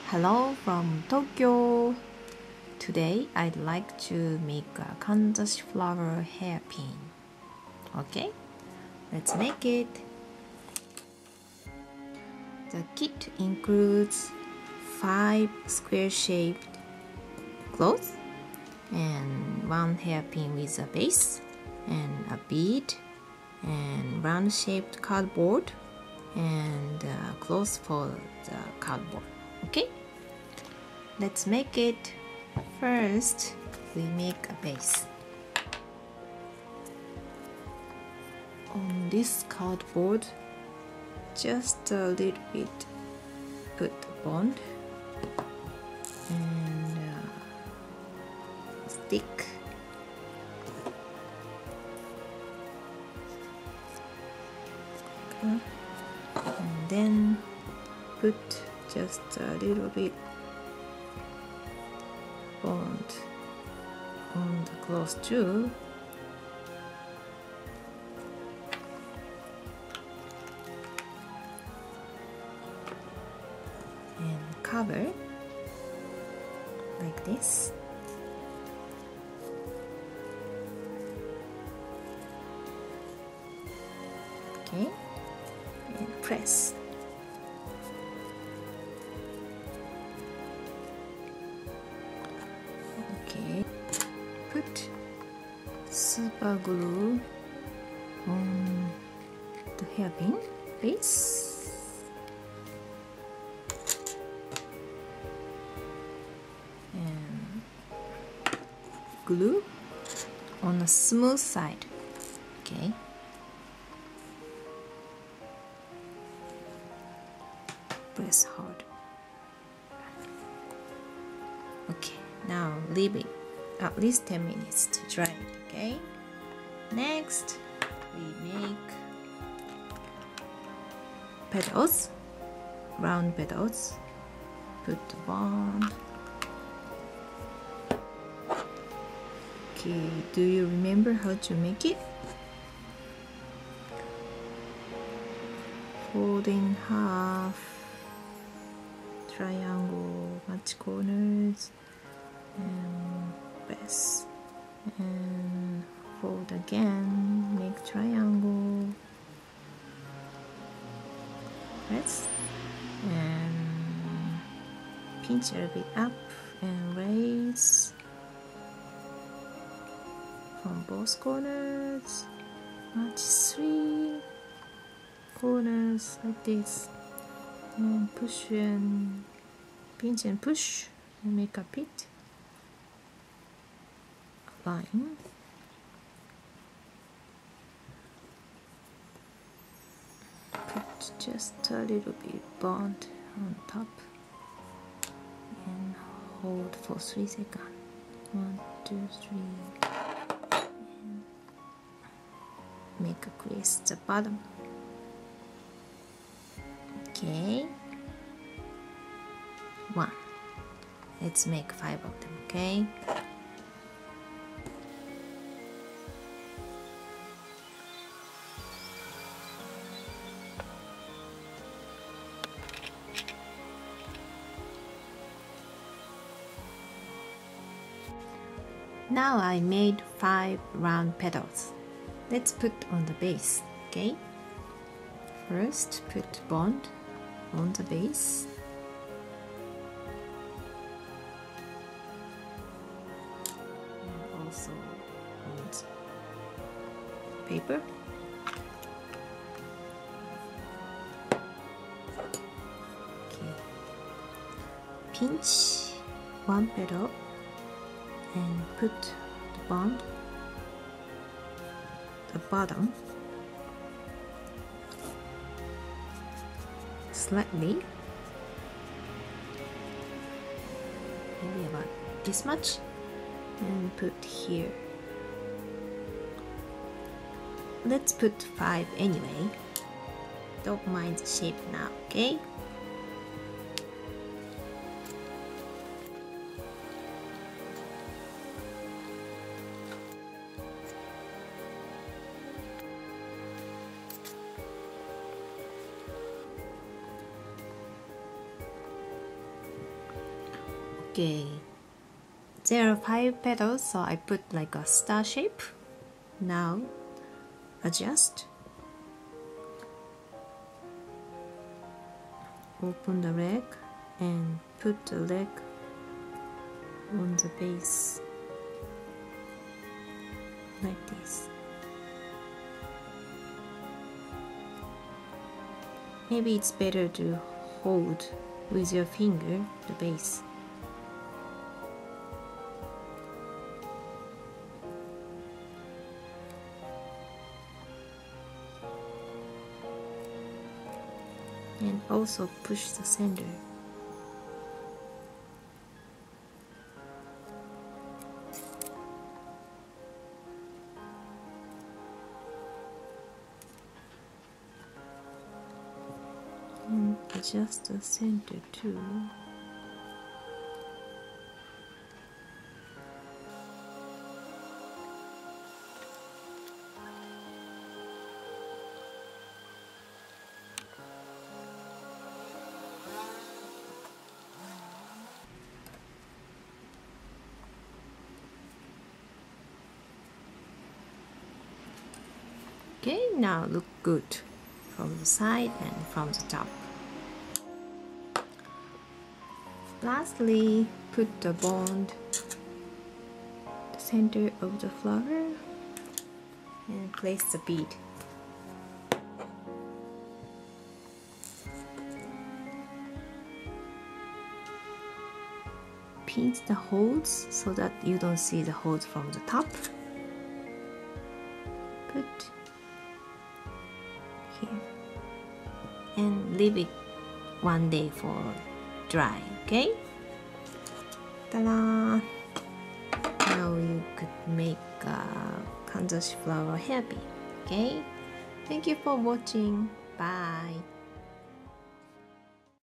Hello from Tokyo. Today I'd like to make a Kanzashi Flower hairpin. Okay, let's make it. The kit includes 5 square-shaped cloths and 1 hairpin with a base and a bead and round-shaped cardboard and cloth for the cardboard. Okay, let's make it. First, we make a base. On this cardboard, just a little bit put bond and stick. And then put just a little bit bond on the cloth too. And cover like this. Okay, and press. Okay, put super glue on the hairpin base. And glue on the smooth side. Okay. Press hard. Okay, now leave it at least 10 minutes to dry it, okay? Next, we make petals, round petals. Put the bond. Okay, do you remember how to make it? Fold in half. Triangle, match corners, and press, and fold again, make triangle, press, and pinch a little bit up and raise from both corners, match 3 corners like this. And push and pinch and push and make a pit line. Put just a little bit bond on top and hold for 3 seconds. 1, 2, 3. And make a crease at the bottom. Okay, 1. Let's make 5 of them, okay? Now I made 5 round petals. Let's put on the base, okay? First, put bond on the base. And also on the paper. Okay. Pinch 1 petal and put the bond at the bottom. Slightly, maybe about this much, and put here. Let's put 5 anyway. Don't mind the shape now, okay? Okay, there are 5 petals, so I put like a star shape. Now adjust, open the leg and put the leg on the base like this. Maybe it's better to hold with your finger the base. And also push the center. And adjust the center too. Okay, now look good from the side and from the top. Lastly, put the bond the center of the flower and place the bead. Pinch the holes so that you don't see the holes from the top. Put here and leave it 1 day for dry. Okay, ta-da! Now you could make a Kanzashi flower hairpin. Okay, thank you for watching. Bye.